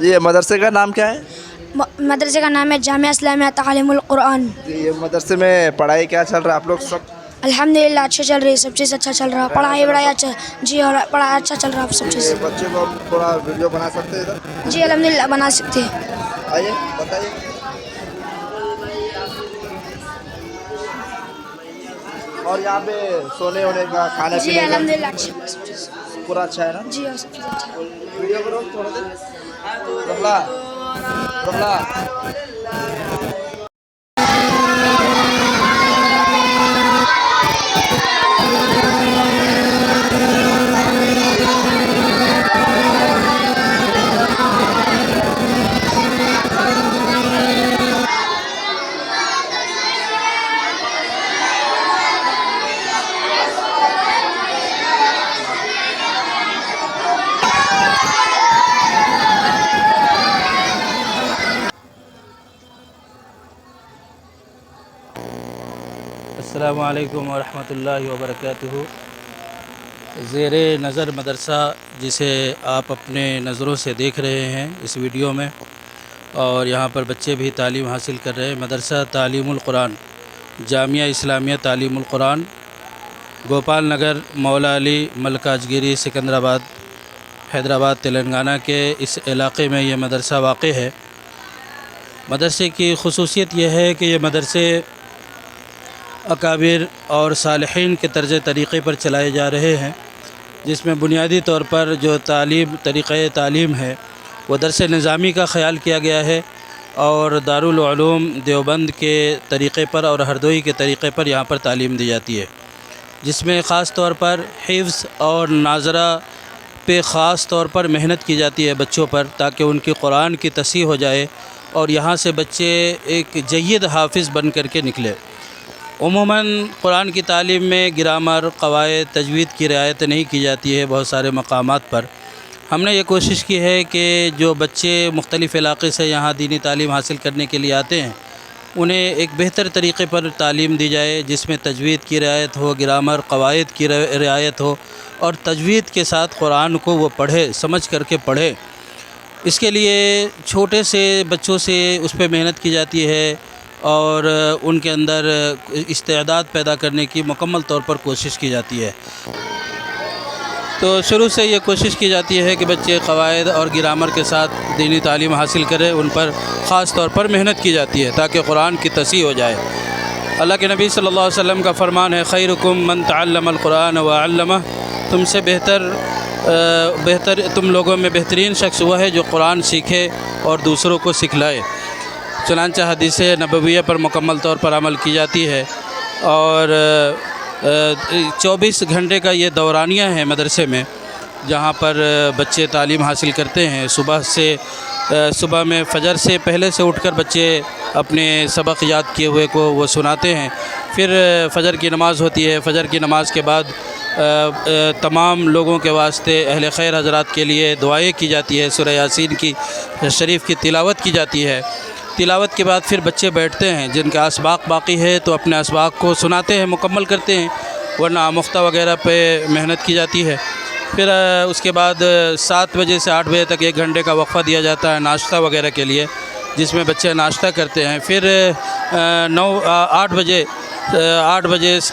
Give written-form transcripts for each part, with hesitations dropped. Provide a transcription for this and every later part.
یہ مدرسے کا نام کیا ہے؟ مدرسے کا نام ہے جامعہ اسلامیہ تعلیم القرآن۔ یہ مدرسے میں پڑھائی کیا چل رہا ہے آپ لوگ سب؟ الحمدللہ اچھا چل رہی ہے، سب چیز اچھا چل رہا ہے، پڑھائی اچھا جی، اور پڑھائی اچھا چل رہا ہے سب چیز۔ یہ بچے کو تھوڑا ویڈیو بنا سکتے ہیں ادھر؟ جی الحمدللہ بنا سکتے ہیں۔ آئیے بتائیے۔ اور یہاں پہ سونے ہونے کا کھانے جی پینے کا الحمدللہ اچھا سب چیز۔ پورا اچھا ہے نا؟ جی اور سب چیز اچھا ہے۔ ویڈیو کرو تھوڑا دیر۔ رملہ رملہ السلام علیکم ورحمۃ اللہ وبرکاتہ۔ زیر نظر مدرسہ جسے آپ اپنے نظروں سے دیکھ رہے ہیں اس ویڈیو میں، اور یہاں پر بچے بھی تعلیم حاصل کر رہے ہیں۔ مدرسہ تعلیم القرآن، جامعہ اسلامیہ تعلیم القرآن، گوپال نگر، مولا علی، ملکاجگیری، سکندرآباد، حیدرآباد، تلنگانہ کے اس علاقے میں یہ مدرسہ واقع ہے۔ مدرسے کی خصوصیت یہ ہے کہ یہ مدرسے اکابر اور صالحین کے طرز طریقے پر چلائے جا رہے ہیں، جس میں بنیادی طور پر جو طریقہ تعلیم ہے وہ درس نظامی کا خیال کیا گیا ہے، اور دارالعلوم دیوبند کے طریقے پر اور ہردوئی کے طریقے پر یہاں پر تعلیم دی جاتی ہے، جس میں خاص طور پر حفظ اور ناظرہ پہ خاص طور پر محنت کی جاتی ہے بچوں پر، تاکہ ان کی قرآن کی تصحیح ہو جائے اور یہاں سے بچے ایک جید حافظ بن کر کے نکلے۔ عموماً قرآن کی تعلیم میں گرامر، قواعد، تجوید کی رعایت نہیں کی جاتی ہے بہت سارے مقامات پر۔ ہم نے یہ کوشش کی ہے کہ جو بچے مختلف علاقے سے یہاں دینی تعلیم حاصل کرنے کے لیے آتے ہیں، انہیں ایک بہتر طریقے پر تعلیم دی جائے، جس میں تجوید کی رعایت ہو، گرامر، قواعد کی رعایت ہو، اور تجوید کے ساتھ قرآن کو وہ پڑھے، سمجھ کر کے پڑھے۔ اس کے لیے چھوٹے سے بچوں سے اس پہ محنت کی جاتی ہے، اور ان کے اندر استعداد پیدا کرنے کی مکمل طور پر کوشش کی جاتی ہے۔ تو شروع سے یہ کوشش کی جاتی ہے کہ بچے قواعد اور گرامر کے ساتھ دینی تعلیم حاصل کریں، ان پر خاص طور پر محنت کی جاتی ہے تاکہ قرآن کی تصحیح ہو جائے۔ اللہ کے نبی صلی اللہ علیہ وسلم کا فرمان ہے، خیرکم من تعلم القرآن وعلمہ، تم سے بہتر تم لوگوں میں بہترین شخص وہ ہے جو قرآن سیکھے اور دوسروں کو سکھلائے۔ چنانچہ حدیث نبویہ پر مکمل طور پر عمل کی جاتی ہے، اور 24 گھنٹے کا یہ دورانیہ ہے مدرسے میں، جہاں پر بچے تعلیم حاصل کرتے ہیں۔ صبح میں فجر سے پہلے سے اٹھ کر بچے اپنے سبق یاد کیے ہوئے کو وہ سناتے ہیں، پھر فجر کی نماز ہوتی ہے۔ فجر کی نماز کے بعد تمام لوگوں کے واسطے، اہل خیر حضرات کے لیے دعائیں کی جاتی ہے، سورہ یاسین کی شریف کی تلاوت کی جاتی ہے۔ تلاوت کے بعد پھر بچے بیٹھتے ہیں، جن کا اسباق باقی ہے تو اپنے اسباق کو سناتے ہیں، مکمل کرتے ہیں، ورنہ آموختہ وغیرہ پہ محنت کی جاتی ہے۔ پھر اس کے بعد 7 بجے سے 8 بجے تک 1 گھنٹے کا وقفہ دیا جاتا ہے ناشتہ وغیرہ کے لیے، جس میں بچے ناشتہ کرتے ہیں۔ پھر 8 بجے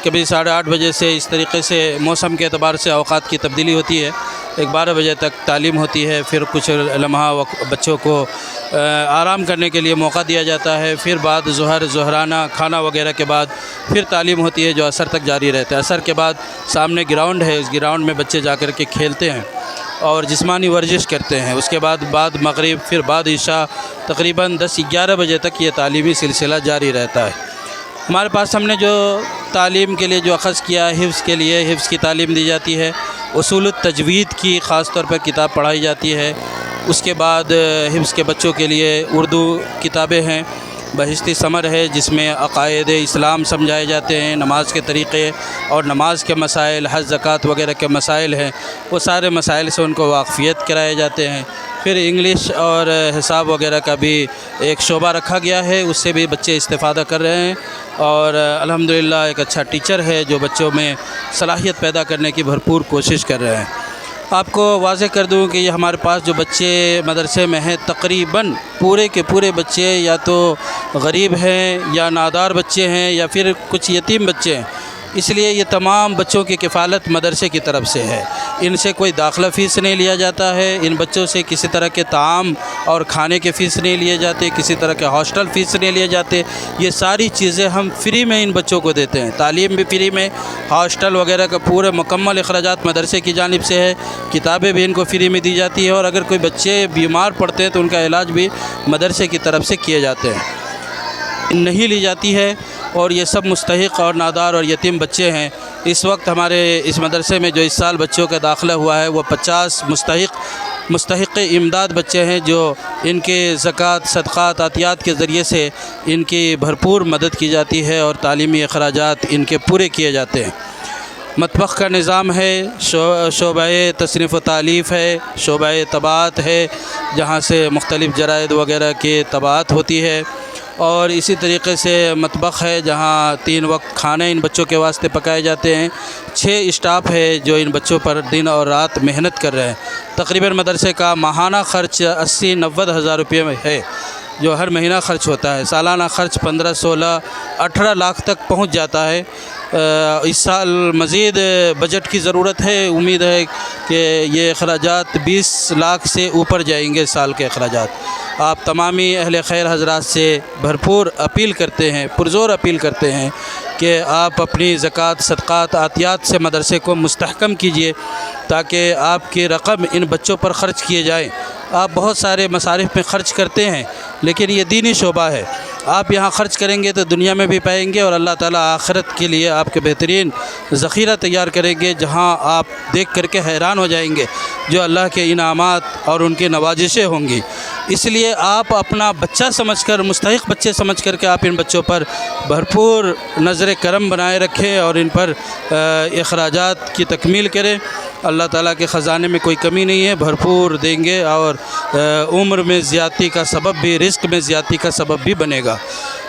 کبھی 8:30 بجے سے اس طریقے سے موسم کے اعتبار سے اوقات کی تبدیلی ہوتی ہے، 12 بجے تک تعلیم ہوتی ہے۔ پھر کچھ لمحہ بچوں کو آرام کرنے کے لیے موقع دیا جاتا ہے۔ پھر بعد ظہرانہ کھانا وغیرہ کے بعد پھر تعلیم ہوتی ہے، جو عصر تک جاری رہتا ہے۔ عصر کے بعد سامنے گراؤنڈ ہے، اس گراؤنڈ میں بچے جا کر کے کھیلتے ہیں اور جسمانی ورزش کرتے ہیں۔ اس کے بعد مغرب، پھر بعد عشاء، تقریباً 10-11 بجے تک یہ تعلیمی سلسلہ جاری رہتا ہے۔ ہمارے پاس ہم نے جو تعلیم کے لیے جو اخذ کیا، حفظ کے لیے حفظ کی تعلیم دی جاتی ہے، اصول التجوید کی خاص طور پر کتاب پڑھائی جاتی ہے۔ اس کے بعد حفظ کے بچوں کے لیے اردو کتابیں ہیں، بہشتی ثمر ہے، جس میں عقائد اسلام سمجھائے جاتے ہیں، نماز کے طریقے اور نماز کے مسائل، حج، زکوٰۃ وغیرہ کے مسائل ہیں، وہ سارے مسائل سے ان کو واقفیت کرائے جاتے ہیں۔ پھر انگلش اور حساب وغیرہ کا بھی ایک شعبہ رکھا گیا ہے، اس سے بھی بچے استفادہ کر رہے ہیں، اور الحمدللہ ایک اچھا ٹیچر ہے جو بچوں میں صلاحیت پیدا کرنے کی بھرپور کوشش کر رہے ہیں۔ آپ کو واضح کر دوں کہ یہ ہمارے پاس جو بچے مدرسے میں ہیں تقریباً پورے کے پورے بچے یا تو غریب ہیں یا نادار بچے ہیں یا پھر کچھ یتیم بچے ہیں، اس لیے یہ تمام بچوں کی کفالت مدرسے کی طرف سے ہے۔ ان سے کوئی داخلہ فیس نہیں لیا جاتا ہے، ان بچوں سے کسی طرح کے طعام اور کھانے کے فیس نہیں لیے جاتے، کسی طرح کے ہاسٹل فیس نہیں لیے جاتے، یہ ساری چیزیں ہم فری میں ان بچوں کو دیتے ہیں۔ تعلیم بھی فری میں، ہاسٹل وغیرہ کا پورے مکمل اخراجات مدرسے کی جانب سے ہے، کتابیں بھی ان کو فری میں دی جاتی ہے، اور اگر کوئی بچے بیمار پڑتے ہیں تو ان کا علاج بھی مدرسے کی طرف سے کیے جاتے ہیں، نہیں لی جاتی ہے۔ اور یہ سب مستحق اور نادار اور یتیم بچے ہیں۔ اس وقت ہمارے اس مدرسے میں جو اس سال بچوں کا داخلہ ہوا ہے وہ 50 مستحق امداد بچے ہیں، جو ان کے زکوٰۃ، صدقات، عطیات کے ذریعے سے ان کی بھرپور مدد کی جاتی ہے اور تعلیمی اخراجات ان کے پورے کیے جاتے ہیں۔ مطبخ کا نظام ہے، شعبہ تصنیف و تالیف ہے، شعبہ طباعت ہے جہاں سے مختلف جرائد وغیرہ کی طباعت ہوتی ہے، اور اسی طریقے سے مطبخ ہے جہاں 3 وقت کھانے ان بچوں کے واسطے پکائے جاتے ہیں۔ 6 اسٹاف ہے جو ان بچوں پر دن اور رات محنت کر رہے ہیں۔ تقریباً مدرسے کا ماہانہ خرچ 80-90 ہزار روپے میں ہے جو ہر مہینہ خرچ ہوتا ہے، سالانہ خرچ 15, 16, 18 لاکھ تک پہنچ جاتا ہے۔ اس سال مزید بجٹ کی ضرورت ہے، امید ہے کہ یہ اخراجات 20 لاکھ سے اوپر جائیں گے سال کے اخراجات۔ آپ تمامی اہل خیر حضرات سے بھرپور اپیل کرتے ہیں، پرزور اپیل کرتے ہیں کہ آپ اپنی زکوٰۃ، صدقات، عطیات سے مدرسے کو مستحکم کیجیے تاکہ آپ کی رقم ان بچوں پر خرچ کیے جائیں۔ آپ بہت سارے مصارف میں خرچ کرتے ہیں لیکن یہ دینی شعبہ ہے، آپ یہاں خرچ کریں گے تو دنیا میں بھی پائیں گے، اور اللہ تعالیٰ آخرت کے لیے آپ کے بہترین ذخیرہ تیار کریں گے جہاں آپ دیکھ کر کے حیران ہو جائیں گے جو اللہ کے انعامات اور ان کی نوازشیں ہوں گی۔ اس لیے آپ اپنا بچہ سمجھ کر، مستحق بچے سمجھ کر کے آپ ان بچوں پر بھرپور نظر کرم بنائے رکھیں اور ان پر اخراجات کی تکمیل کریں۔ اللہ تعالیٰ کے خزانے میں کوئی کمی نہیں ہے، بھرپور دیں گے، اور عمر میں زیادتی کا سبب بھی، رزق میں زیادتی کا سبب بھی بنے گا۔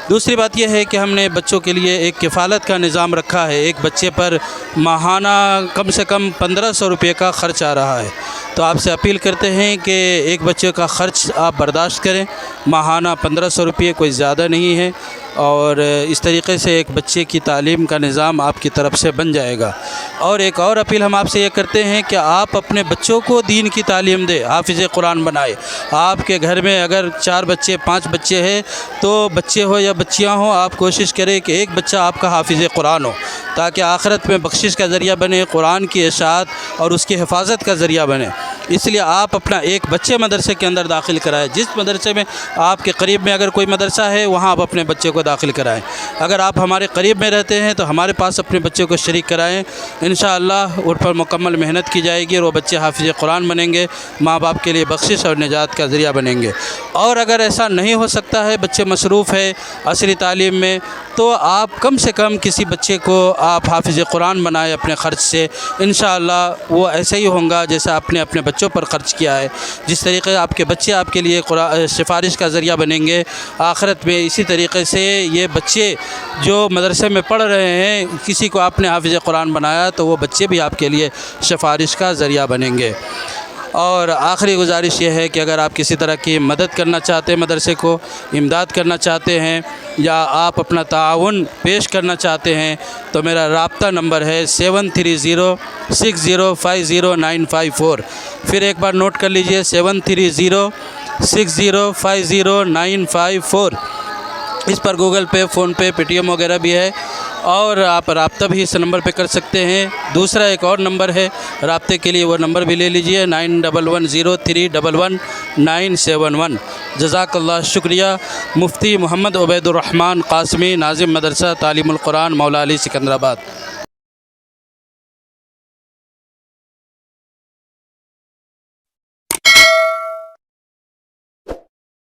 دوسری بات یہ ہے کہ ہم نے بچوں کے لیے ایک کفالت کا نظام رکھا ہے، ایک بچے پر ماہانہ کم سے کم 1500 روپے کا خرچ آ رہا ہے۔ تو آپ سے اپیل کرتے ہیں کہ ایک بچے کا خرچ آپ برداشت کریں، ماہانہ 1500 روپے کوئی زیادہ نہیں ہے، اور اس طریقے سے ایک بچے کی تعلیم کا نظام آپ کی طرف سے بن جائے گا۔ اور ایک اور اپیل ہم آپ سے یہ کرتے ہیں کہ آپ اپنے بچوں کو دین کی تعلیم دیں، حافظ قرآن بنائے۔ آپ کے گھر میں اگر 4 بچے 5 بچے ہیں تو بچے ہو یا بچیاں ہوں، آپ کوشش کریں کہ ایک بچہ آپ کا حافظ قرآن ہو تاکہ آخرت میں بخشش کا ذریعہ بنے، قرآن کی اشاعت اور اس کی حفاظت کا ذریعہ بنے۔ اس لیے آپ اپنا ایک بچے مدرسے کے اندر داخل کرائیں، جس مدرسے میں آپ کے قریب میں اگر کوئی مدرسہ ہے وہاں آپ اپنے بچے کو داخل کرائیں۔ اگر آپ ہمارے قریب میں رہتے ہیں تو ہمارے پاس اپنے بچے کو شریک کرائیں، انشاءاللہ ان پر مکمل محنت کی جائے گی اور وہ بچے حافظ قرآن بنیں گے، ماں باپ کے لیے بخشش اور نجات کا ذریعہ بنیں گے۔ اور اگر ایسا نہیں ہو سکتا ہے، بچے مصروف ہے عصری تعلیم میں، تو آپ کم سے کم کسی بچے کو آپ حافظ قرآن بنائیں اپنے خرچ سے، انشاءاللہ وہ ایسے ہی ہوں گا جیسا آپ نے اپنے بچوں پر خرچ کیا ہے۔ جس طریقے آپ کے بچے آپ کے لیے سفارش کا ذریعہ بنیں گے آخرت میں، اسی طریقے سے یہ بچے جو مدرسے میں پڑھ رہے ہیں، کسی کو آپ نے حافظ قرآن بنایا تو وہ بچے بھی آپ کے لیے سفارش کا ذریعہ بنیں گے۔ اور آخری گزارش یہ ہے کہ اگر آپ کسی طرح کی مدد کرنا چاہتے ہیں، مدرسے کو امداد کرنا چاہتے ہیں، یا آپ اپنا تعاون پیش کرنا چاہتے ہیں، تو میرا رابطہ نمبر ہے 7306050954۔ پھر ایک بار نوٹ کر لیجئے 7306050954۔ اس پر گوگل پے، فون پے، پے ٹی ایم وغیرہ بھی ہے، اور آپ رابطہ بھی اس نمبر پہ کر سکتے ہیں۔ دوسرا ایک اور نمبر ہے رابطے کے لیے، وہ نمبر بھی لے لیجئے 9110311971۔ جزاک اللہ، شکریہ۔ مفتی محمد عبید الرحمن قاسمی، ناظم مدرسہ تعلیم القرآن، مولا علی، سکندرآباد۔